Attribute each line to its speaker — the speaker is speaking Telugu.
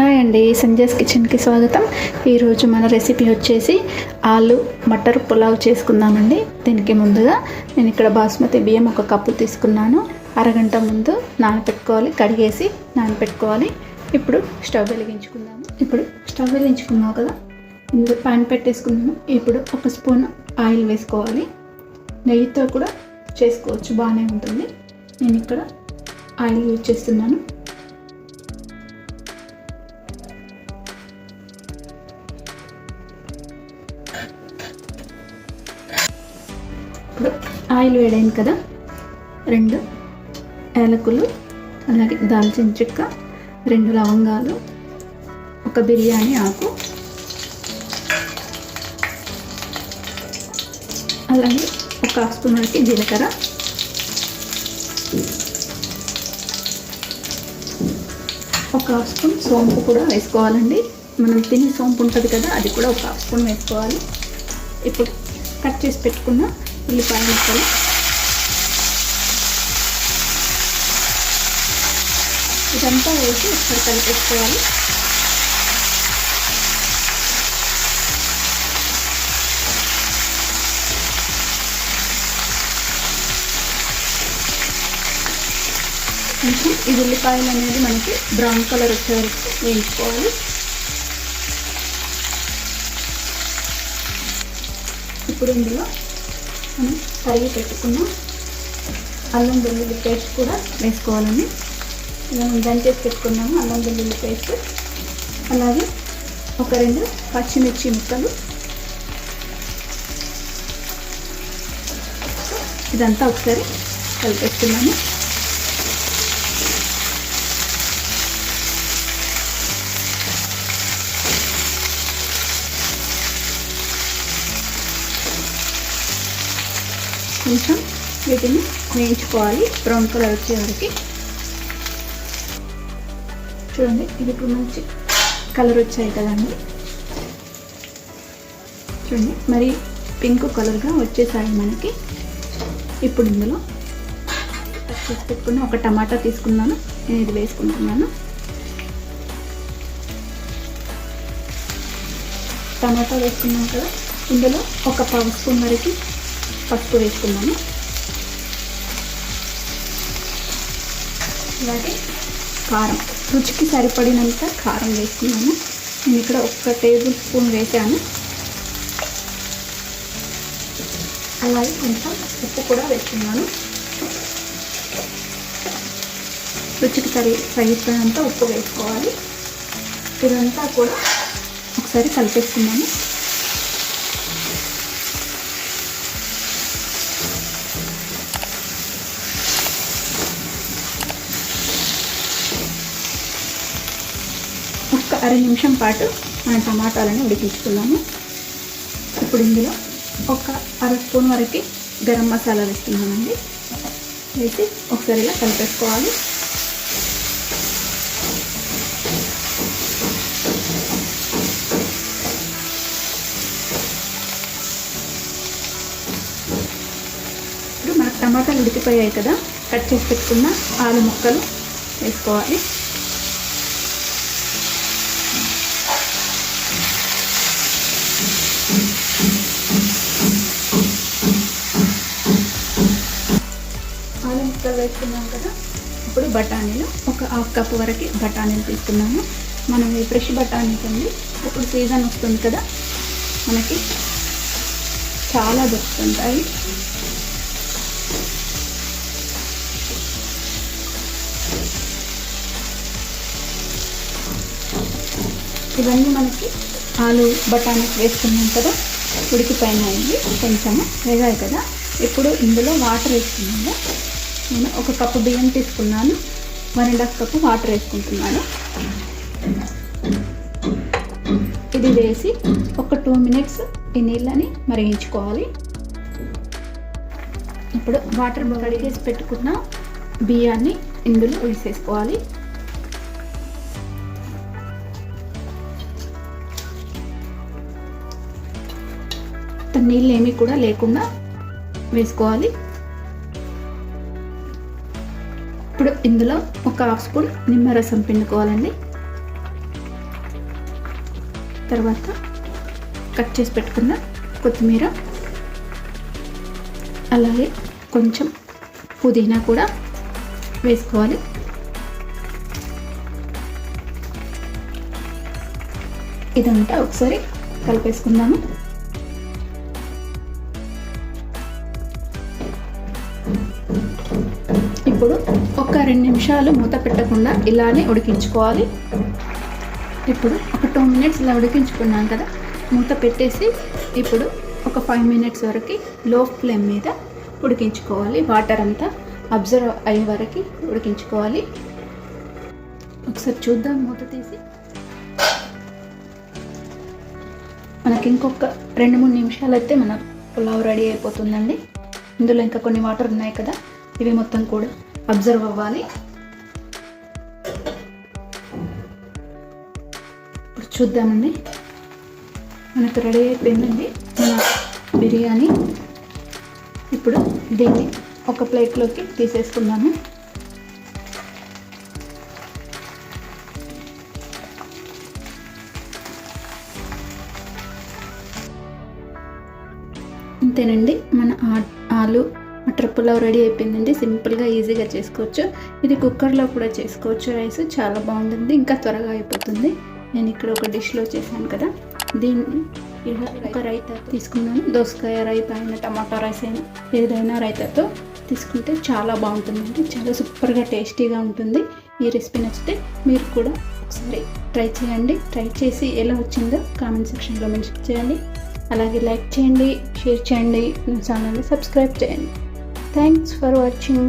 Speaker 1: హాయ్ అండి, సంజయ్స్ కిచెన్కి స్వాగతం. ఈరోజు మన రెసిపీ వచ్చేసి ఆలు మటర్ పులావ్ చేసుకుందామండి. దీనికి ముందుగా నేను ఇక్కడ బాస్మతి బియ్యం 1 కప్పు తీసుకున్నాను. అరగంట ముందు నానబెట్టుకోవాలి, కడిగేసి నానబెట్టుకోవాలి. ఇప్పుడు స్టవ్ వెలిగించుకున్నాం కదా, ఇందులో పాన్ పెట్టేసుకున్నాను. ఇప్పుడు 1 స్పూన్ ఆయిల్ వేసుకోవాలి. నెయ్యితో కూడా చేసుకోవచ్చు, బాగానే ఉంటుంది. నేను ఇక్కడ ఆయిల్ యూజ్ చేస్తున్నాను. ఇప్పుడు ఆయిల్ వేడైంది కదా, 2 యాలకులు, అలాగే దాల్చిన చెక్క, 2 లవంగాలు, 1 బిర్యానీ ఆకు, అలాగే 1 స్పూన్ వరకు జీలకర్ర, 1 స్పూన్ సోంపు కూడా వేసుకోవాలండి. మనం తినే సోంపు ఉంటుంది కదా, అది కూడా 1 స్పూన్ వేసుకోవాలి. ఇప్పుడు కట్ చేసి పెట్టుకున్న ఉల్లిపాయ ముక్కలు, ఇదంతా వేసి ఒకసారి కలిపేసుకోవాలి. కొంచెం ఈ ఉల్లిపాయలు అనేది మనకి బ్రౌన్ కలర్ వచ్చే వరకు వేయించుకోవాలి. ఇప్పుడు ఇందులో మనం తరిగి పెట్టుకున్న అల్లం వెల్లుల్లి పేస్ట్ కూడా వేసుకోవాలండి. మనం దంచేసి పెట్టుకున్నాము అల్లం వెల్లుల్లి పేస్ట్, అలాగే 1-2 పచ్చిమిర్చి ముక్కలు. ఇదంతా ఒకసారి కలిపేస్తున్నాము. కొంచెం వీటిని వేయించుకోవాలి బ్రౌన్ కలర్ వచ్చే వరకు. చూడండి, ఇది ఇప్పుడు మంచి కలర్ వచ్చాయి కదండి. చూడండి, మరి పింక్ కలర్గా వచ్చేసాయి మనకి. ఇప్పుడు ఇందులో కట్ చేసి పెట్టుకుని 1 టమాటా తీసుకున్నాను, నేను ఇది వేసుకుంటున్నాను. టమాటా వేసుకున్నాం కదా, ఇందులో 1 పావు స్పూన్ వరకు పసుపు వేసుకున్నాను. అలాగే కారం, రుచికి సరిపడినంత కారం వేసుకున్నాను. నేను ఇక్కడ 1 టేబుల్ స్పూన్ వేసాను. అలాగే కొంచెం ఉప్పు కూడా వేసుకున్నాను. రుచికి సరిపడినంత ఉప్పు వేసుకోవాలి. ఇదంతా కూడా ఒకసారి కలిపేసుకున్నాను. ఒక 1/2 నిమిషం పాటు మన టమాటాలను ఉడికించుకున్నాము. ఇప్పుడు ఇందులో 1/2 స్పూన్ వరకు గరం మసాలా వేస్తున్నామండి. వేసి ఒకసారి ఇలా కలిపేసుకోవాలి. ఇప్పుడు మనకు టమాటాలు ఉడికిపోయాయి కదా, కట్ చేసి పెట్టుకున్న ఆలు ముక్కలు వేసుకోవాలి. ఆలు ముక్కలు వేసుకున్నాం కదా, ఇప్పుడు బఠానీలు 1/2 కప్పు వరకు బఠానీలు తీసుకున్నాము. మనం ఈ ఫ్రెష్ బఠానీస్ అండి, ఇప్పుడు సీజన్ వస్తుంది కదా, మనకి చాలా దొరుకుతుంటాయి. ఇవన్నీ మనకి ఆలు బఠానీస్ వేసుకున్నాం కదా, ఉడికిపోయినాయి, కొంచెము వేగాయి కదా. ఇప్పుడు ఇందులో వాటర్ వేసుకున్నాము. నేను 1 కప్పు బియ్యం తీసుకున్నాను, 1.5 కప్పు వాటర్ వేసుకుంటున్నాను. ఇది వేసి ఒక 2 మినిట్స్ ఈ నీళ్ళని మరిగించుకోవాలి. ఇప్పుడు వాటర్ కడిగేసి పెట్టుకున్న బియ్యాన్ని ఇందులో వేసేసుకోవాలి. నీళ్ళు ఏమీ కూడా లేకుండా వేసుకోవాలి. ఇప్పుడు ఇందులో 1/2 స్పూన్ నిమ్మరసం పిండుకోవాలండి. తర్వాత కట్ చేసి పెట్టుకున్న కొత్తిమీర, అలాగే కొంచెం పుదీనా కూడా వేసుకోవాలి. ఇదంతా ఒకసారి కలిపేసుకుందాము. ఇప్పుడు ఒక 2 నిమిషాలు మూత పెట్టకుండా ఇలానే ఉడికించుకోవాలి. ఇప్పుడు ఒక 2 మినిట్స్ ఇలా ఉడికించుకున్నాం కదా, మూత పెట్టేసి ఇప్పుడు ఒక 5 మినిట్స్ వరకు లో ఫ్లేమ్ మీద ఉడికించుకోవాలి. వాటర్ అంతా అబ్జర్వ్ అయ్యే వరకు ఉడికించుకోవాలి. ఒకసారి చూద్దాం మూత తీసి. మనకి ఇంకొక 2-3 నిమిషాలు అయితే మన పులావ్ రెడీ అయిపోతుందండి. ఇందులో ఇంకా కొన్ని వాటర్ ఉన్నాయి కదా, ఇవి మొత్తం కూడా అబ్జర్వ్ అవ్వాలి. ఇప్పుడు చూద్దామండి, మనకు రెడీ అయిపోయిందండి మన బిర్యానీ. ఇప్పుడు దీన్ని ఒక ప్లేట్లోకి తీసేసుకుందాము. అంతేనండి, మన ఆలు మటర్ పులావ్ రెడీ అయిపోయిందండి. సింపుల్గా ఈజీగా చేసుకోవచ్చు. ఇది కుక్కర్లో కూడా చేసుకోవచ్చు. రైస్ చాలా బాగుంటుంది, ఇంకా త్వరగా అయిపోతుంది. నేను ఇక్కడ ఒక డిష్లో చేశాను కదా, దీన్ని ఇలా ఒక రైతా తీసుకున్నాను. దోసకాయ రైతా అయినా టమాటా రైస్ అయినా ఏదైనా రైతాతో తీసుకుంటే చాలా బాగుంటుందండి. చాలా సూపర్గా టేస్టీగా ఉంటుంది. ఈ రెసిపీ నచ్చితే మీరు కూడా ఒకసారి ట్రై చేయండి. ట్రై చేసి ఎలా వచ్చిందో కామెంట్ సెక్షన్లో మెన్షన్ చేయండి. అలాగే లైక్ చేయండి, షేర్ చేయండి, నా ఛానల్ని సబ్స్క్రైబ్ చేయండి. Thanks for watching.